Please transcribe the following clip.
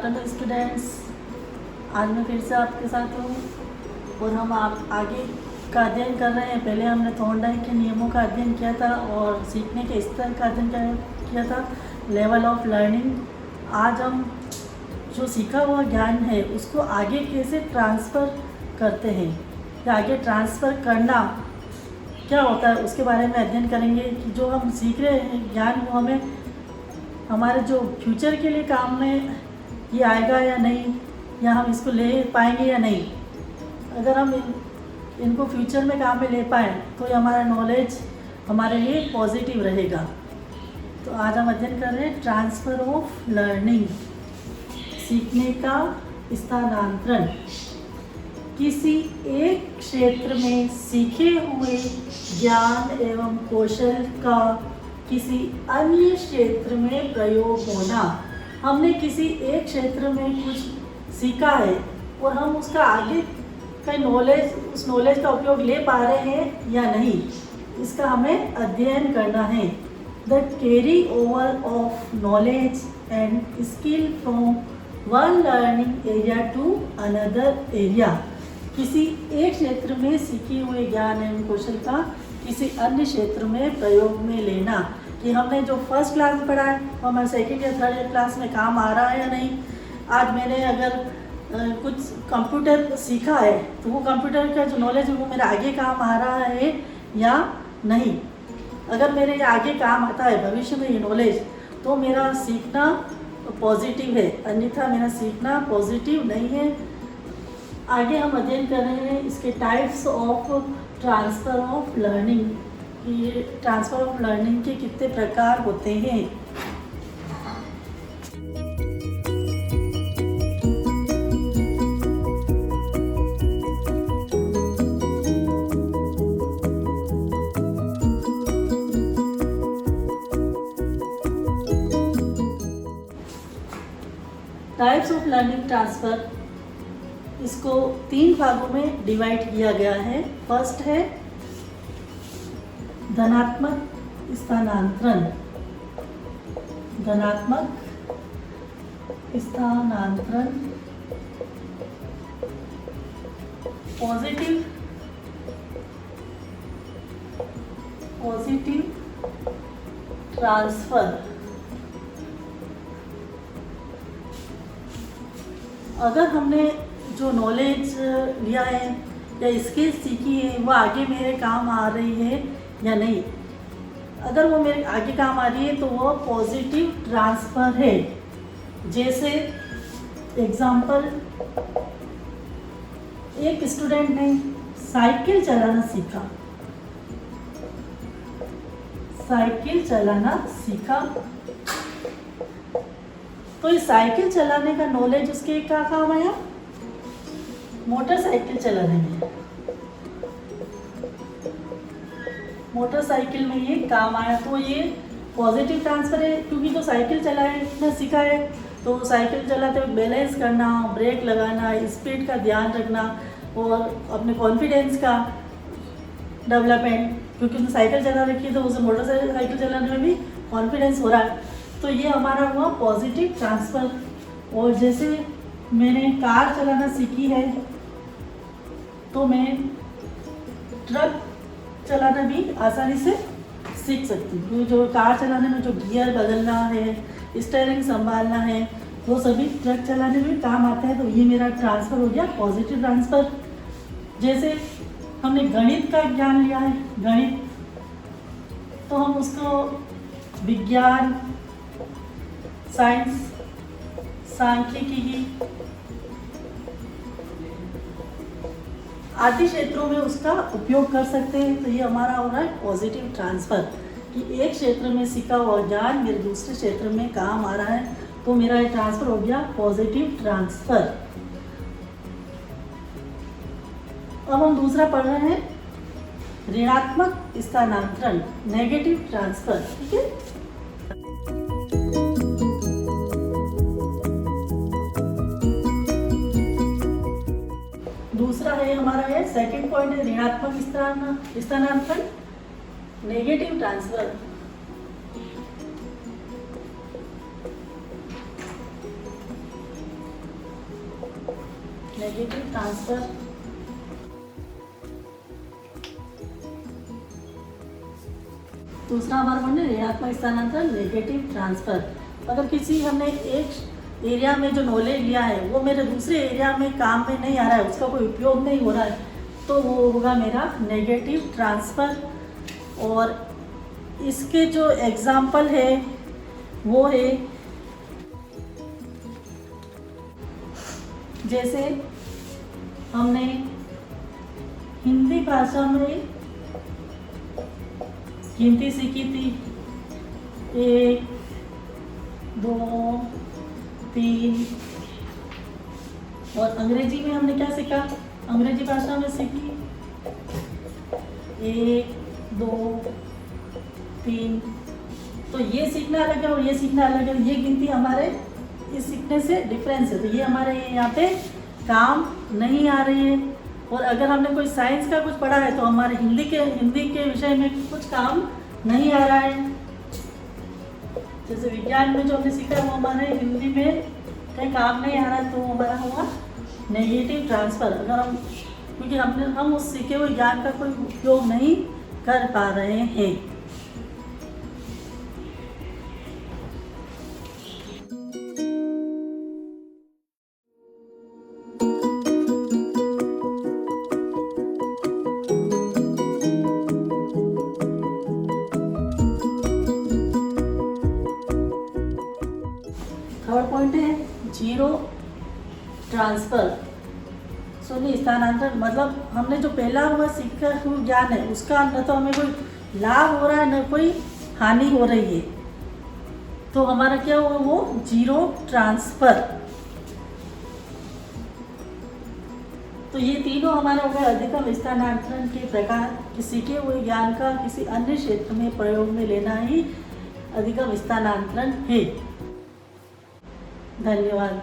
Afternoon students. आज मैं फिर से आपके साथ हूँ और हम आप आगे का अध्ययन कर रहे हैं। पहले हमने थॉर्नडाइक के नियमों का अध्ययन किया था और सीखने के स्तर का अध्ययन किया था, लेवल ऑफ लर्निंग। आज हम जो सीखा हुआ ज्ञान है उसको आगे कैसे ट्रांसफ़र करते हैं या आगे ट्रांसफ़र करना क्या होता है उसके बारे में अध्ययन करेंगे कि जो हम सीख रहे हैं ज्ञान वो हमें हमारे जो फ्यूचर के लिए काम में ये आएगा या नहीं, या हम इसको ले पाएंगे या नहीं। अगर हम इनको फ्यूचर में काम में ले पाएँ तो ये हमारा नॉलेज हमारे लिए पॉजिटिव रहेगा। तो आज हम अध्ययन कर रहे हैं ट्रांसफ़र ऑफ लर्निंग, सीखने का स्थानांतरण। किसी एक क्षेत्र में सीखे हुए ज्ञान एवं कौशल का किसी अन्य क्षेत्र में प्रयोग होना। हमने किसी एक क्षेत्र में कुछ सीखा है और हम उसका आगे का उस नॉलेज का उपयोग ले पा रहे हैं या नहीं, इसका हमें अध्ययन करना है। The carry over of knowledge and skill from one learning area to another area. किसी एक क्षेत्र में सीखे हुए ज्ञान एवं कौशल का किसी अन्य क्षेत्र में प्रयोग में लेना, कि हमने जो फर्स्ट क्लास में पढ़ा है वो हमारे सेकेंड या थर्ड क्लास में काम आ रहा है या नहीं। आज मैंने अगर कुछ कंप्यूटर सीखा है तो वो कंप्यूटर का जो नॉलेज है वो मेरा आगे काम आ रहा है या नहीं। अगर मेरे आगे काम आता है भविष्य में ये नॉलेज तो मेरा सीखना पॉजिटिव है, अन्यथा मेरा सीखना पॉजिटिव नहीं है। आगे हम अध्ययन कर रहे हैं इसके types of transfer of learning, कि ट्रांसफ़र ऑफ लर्निंग के कितने प्रकार होते हैं। टाइप्स ऑफ लर्निंग ट्रांसफ़र, इसको 3 भागों में डिवाइड किया गया है। फर्स्ट है धनात्मक स्थानांतरण। धनात्मक स्थानांतरण, पॉजिटिव ट्रांसफ़र। अगर हमने जो नॉलेज लिया है या स्किल सीखी है वो आगे मेरे काम आ रही है या नहीं। अगर वो मेरे आगे काम आ रही है तो वो पॉजिटिव ट्रांसफ़र है। जैसे एग्जांपल, एक स्टूडेंट ने साइकिल चलाना सीखा। तो इस साइकिल चलाने का नॉलेज उसके क्या काम आया? मोटरसाइकिल चलाने में, मोटरसाइकिल में ये काम आया। तो ये पॉजिटिव ट्रांसफ़र है, क्योंकि जो साइकिल चलाना सीखा है तो साइकिल चलाते हुए बैलेंस करना, ब्रेक लगाना, स्पीड का ध्यान रखना और अपने कॉन्फिडेंस का डेवलपमेंट, क्योंकि उसने साइकिल चला रखी है तो उसे मोटरसाइकिल चलाने में भी कॉन्फिडेंस हो रहा है। तो ये हमारा हुआ पॉजिटिव ट्रांसफ़र। और जैसे मैंने कार चलाना सीखी है तो मैं ट्रक चलाना भी आसानी से सीख सकती हूँ। जो कार चलाने में जो गियर बदलना है, स्टीयरिंग संभालना है, वो सभी ट्रक चलाने में काम आता है। तो ये मेरा ट्रांसफ़र हो गया पॉजिटिव ट्रांसफ़र। जैसे हमने गणित का ज्ञान लिया है, गणित, तो हम उसको विज्ञान, साइंस, सांख्यिकी आदि क्षेत्रों में उसका उपयोग कर सकते हैं। तो ये हमारा हो रहा है पॉजिटिव ट्रांसफ़र, कि एक क्षेत्र में सीखा हुआ ज्ञान मेरे दूसरे क्षेत्र में काम आ रहा है, तो मेरा ये ट्रांसफ़र हो गया पॉजिटिव ट्रांसफ़र। अब हम दूसरा पढ़ रहे हैं ऋणात्मक स्थानांतरण, नेगेटिव ट्रांसफ़र। ठीक है, दूसरा है हमारा है सेकंड पॉइंट है ऋणात्मक स्थानांतरण, नेगेटिव ट्रांसफ़र। Negative transfer. दूसरा हमारा पॉइंट है ऋणात्मक स्थानांतरण, नेगेटिव ट्रांसफर। अगर किसी हमने एक एरिया में जो नॉलेज लिया है वो मेरे दूसरे एरिया में काम में नहीं आ रहा है, उसका कोई उपयोग नहीं हो रहा है, तो वो होगा मेरा नेगेटिव ट्रांसफर। और इसके जो एग्जाम्पल है वो है जैसे हमने हिंदी भाषा में गिनती सीखी थी 1 2 3, और अंग्रेजी में हमने क्या सीखा, अंग्रेजी भाषा में सीखी 1 2 3। तो ये सीखना अलग है और ये सीखना अलग है, ये गिनती हमारे इस सीखने से डिफरेंस है, तो ये हमारे यहाँ पे काम नहीं आ रही है। और अगर हमने कोई साइंस का कुछ पढ़ा है तो हमारे हिंदी के विषय में कुछ काम नहीं आ रहा है। जैसे विज्ञान में जो हमने सीखा है वो हमारे हिंदी में कहीं काम नहीं आ रहा है, तो हमारा हुआ नेगेटिव ट्रांसफर। अगर हम क्योंकि हम उस सीखे हुए ज्ञान का कोई उपयोग नहीं कर पा रहे हैं। थर्ड पॉइंट है जीरो ट्रांसफर, शून्य स्थानांतरण। मतलब हमने जो पहला हुआ सीखा हुआ ज्ञान है उसका न तो हमें कोई लाभ हो रहा है न कोई हानि हो रही है, तो हमारा क्या हुआ वो जीरो ट्रांसफर। तो ये तीनों हमारे हो गए अधिकतम स्थानांतरण के प्रकार। कि सीखे हुए ज्ञान का किसी अन्य क्षेत्र में प्रयोग में लेना ही अधिकतम स्थानांतरण है। धन्यवाद।